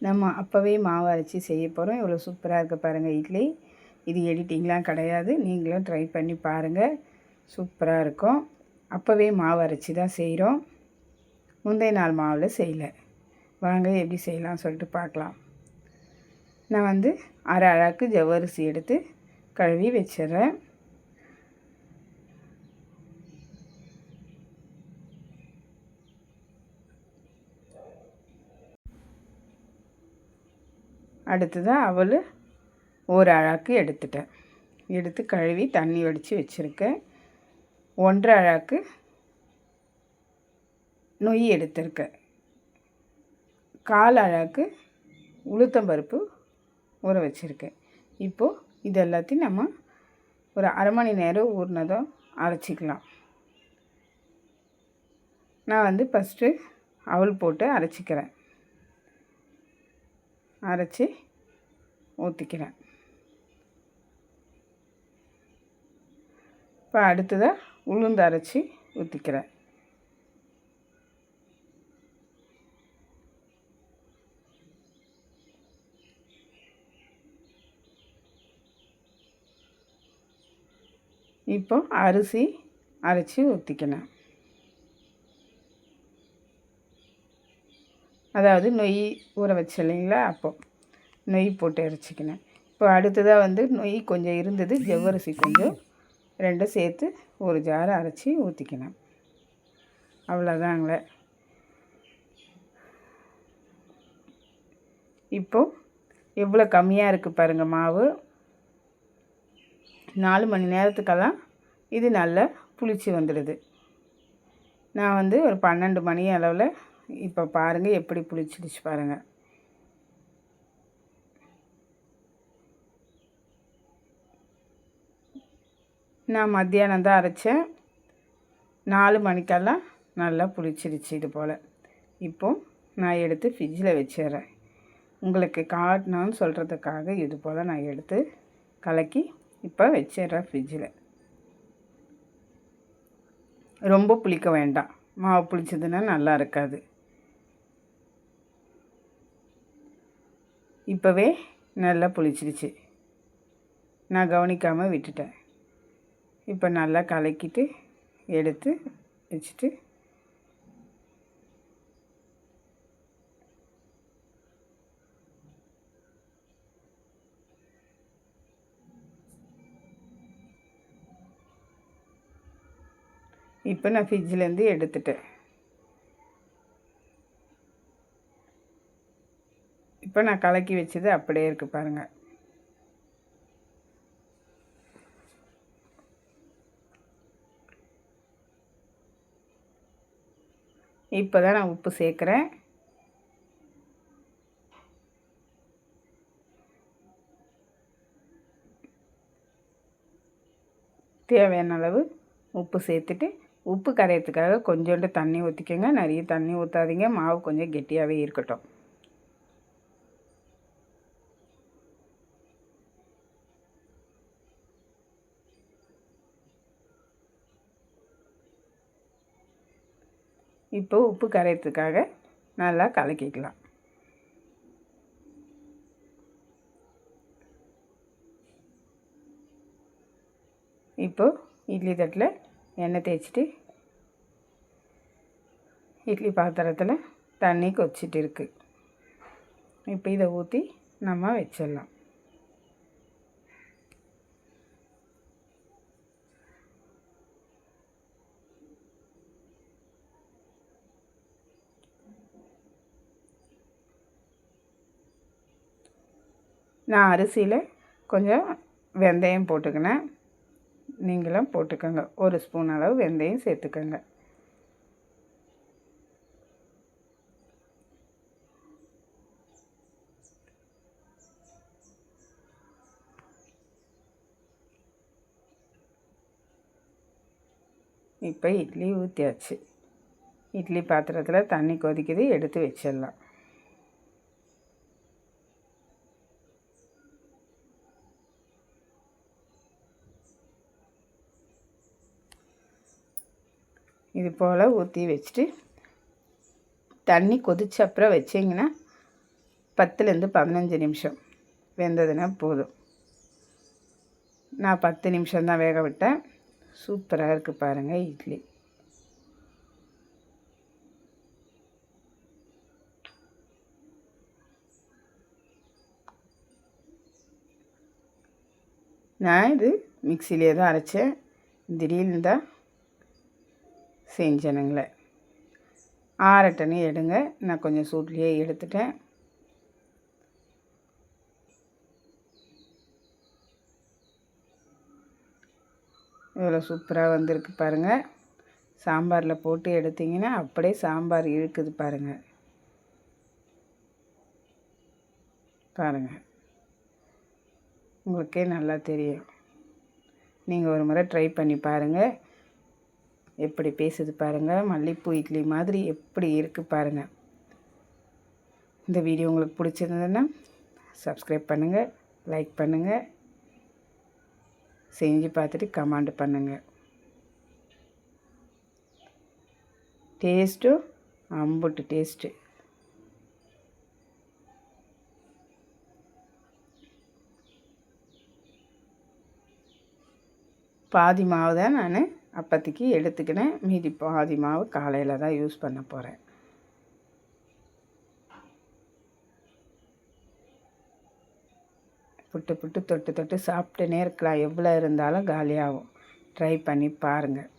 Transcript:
நம்ம அப்போவே மாவு அரைச்சி செய்ய போகிறோம். இவ்வளோ சூப்பராக இருக்குது பாருங்கள் இட்லி. இது எடிட்டிங்லாம் கிடையாது, நீங்களும் ட்ரை பண்ணி பாருங்கள், சூப்பராக இருக்கும். அப்போவே மாவு அரைச்சி தான் செய்கிறோம், முந்தைய நாள் மாவில் செய்யலை. வாங்க எப்படி செய்யலாம் சொல்லிட்டு பார்க்கலாம். நான் வந்து அரை அழாக்கு ஜவ்வரிசி எடுத்து கழுவி வச்சிடுறேன். அடுத்ததாக அவல் ஒரு அழாக்கு எடுத்துட்டேன். எடுத்து கழுவி தண்ணி வடித்து வச்சுருக்கேன். 1.5 அழாக்கு நொய் எடுத்திருக்கேன். 1/4 அழாக்கு உளுத்தம்பருப்பு ஊற வச்சுருக்கேன். இப்போது இது எல்லாத்தையும் நம்ம ஒரு அரை மணி நேரம் ஊறினதும் அரைச்சிக்கலாம். நான் வந்து ஃபஸ்ட்டு அவல் போட்டு அரைச்சிக்கிறேன். அரைச்சி ஊற்றிக்கிறேன். இப்போ அடுத்ததாக உளுந்து அரைச்சி ஊற்றிக்கிறேன். இப்போ அரிசி அரைச்சி ஊற்றிக்கணும். அதாவது நொய் ஊற வச்சு இல்லைங்களா, அப்போது நொய் போட்டு அரைச்சிக்கினேன். இப்போ அடுத்ததாக வந்து நொய் கொஞ்சம் இருந்தது, ஜவ்வரிசி கொஞ்சம், ரெண்டும் சேர்த்து ஒரு ஜாரை அரைச்சி ஊற்றிக்கணும். அவ்வளோதாங்களே. இப்போது எவ்வளோ கம்மியாக இருக்குது பாருங்கள் மாவு. 4 மணி நேரத்துக்கெல்லாம் இது நல்லா புளிச்சு வந்துடுது. நான் வந்து ஒரு 12 மணி அளவில் இப்போ பாருங்கள் எப்படி புளிச்சிடுச்சு பாருங்கள். நான் மத்தியானம் தான் அரைச்சேன். 4 மணிக்கெல்லாம் நல்லா புளிச்சிடுச்சு இது போல். இப்போது நான் எடுத்து ஃப்ரிட்ஜில் வச்சிடுறேன். உங்களுக்கு காட்டணும்னு சொல்கிறதுக்காக இது போல் நான் எடுத்து கலக்கி இப்போ வச்சிடுறேன் ஃப்ரிட்ஜில். ரொம்ப புளிக்க வேண்டாம், மாவு புளிச்சதுன்னா நல்லா இருக்காது. இப்போவே நல்லா புளிச்சிடுச்சு, நான் கவனிக்காமல் விட்டுட்டேன். இப்போ நல்லா கலக்கிட்டு எடுத்து வச்சுட்டு இப்போ நான் ஃப்ரிட்ஜிலேருந்து எடுத்துட்டேன். இப்போ நான் கலக்கி வச்சது அப்படியே இருக்குது பாருங்கள். இப்போ தான் நான் உப்பு சேர்க்குறேன். தேவையான அளவு உப்பு சேர்த்துட்டு, உப்பு கரையிறதுக்காக கொஞ்சோண்டு தண்ணி ஊற்றிக்கோங்க. நிறைய தண்ணி ஊற்றாதீங்க, மாவு கொஞ்சம் கெட்டியாகவே இருக்கட்டும். இப்போ உப்பு கரையிறதுக்காக நல்லா கலக்கிக்கலாம். இப்போது இட்லி தட்டில் எண்ணெய் தேய்ச்சிட்டு இட்லி பாத்திரத்தில் தண்ணி கொதிச்சிட்டு இருக்குது. இப்போ இதை ஊற்றி நம்ம வச்சிடலாம். நான் அரிசியில் கொஞ்சம் வெந்தயம் போட்டுக்கினேன், நீங்களும் போட்டுக்கோங்க. 1 ஸ்பூன் அளவு வெந்தயம் சேர்த்துக்கோங்க. இப்போ இட்லி ஊற்றியாச்சு. இட்லி பாத்திரத்தில் தண்ணி கொதிக்குது, எடுத்து வச்சிடலாம். இது போல் ஊற்றி வச்சுட்டு தண்ணி கொதிச்ச அப்புறம் வச்சிங்கன்னா 10லேருந்து 15 நிமிஷம் வெந்ததுன்னா போதும். நான் 10 நிமிஷம் தான் வேக விட்டேன். சூப்பராக இருக்குது பாருங்கள் இட்லி. நான் இது மிக்சியிலே தான் அரைச்சேன். திடீர்னு தான் செஞ்சனுங்களே. ஆறட்டனே எடுங்க. நான் கொஞ்சம் சூட்லேயே எடுத்துட்டேன். இவ்வளோ சூப்பராக வந்திருக்கு பாருங்கள். சாம்பாரில் போட்டு எடுத்திங்கன்னா அப்படியே சாம்பார் இழுக்குது பாருங்கள். பாருங்கள், உங்களுக்கே நல்லா தெரியும். நீங்கள் ஒரு முறை ட்ரை பண்ணி பாருங்கள். எப்படி பேசுது பாருங்கள். மல்லிப்பூ இட்லி மாதிரி எப்படி இருக்குது பாருங்கள். இந்த வீடியோ உங்களுக்கு பிடிச்சிருந்ததுன்னா சப்ஸ்கிரைப் பண்ணுங்கள், லைக் பண்ணுங்கள், செஞ்சு பார்த்துட்டு கமெண்ட் பண்ணுங்கள். டேஸ்ட்டும் அம்புட்டு டேஸ்ட்டு. பாதி மாவு தான் நான் அப்போதைக்கு எடுத்துக்கினேன். மீதி பாதி மாவு காலையில் தான் யூஸ் பண்ண போகிறேன். புட்டு புட்டு தொட்டு தொட்டு சாப்பிட்டுனே இருக்கலாம். எவ்வளோ இருந்தாலும் காலியாகும். ட்ரை பண்ணி பாருங்கள்.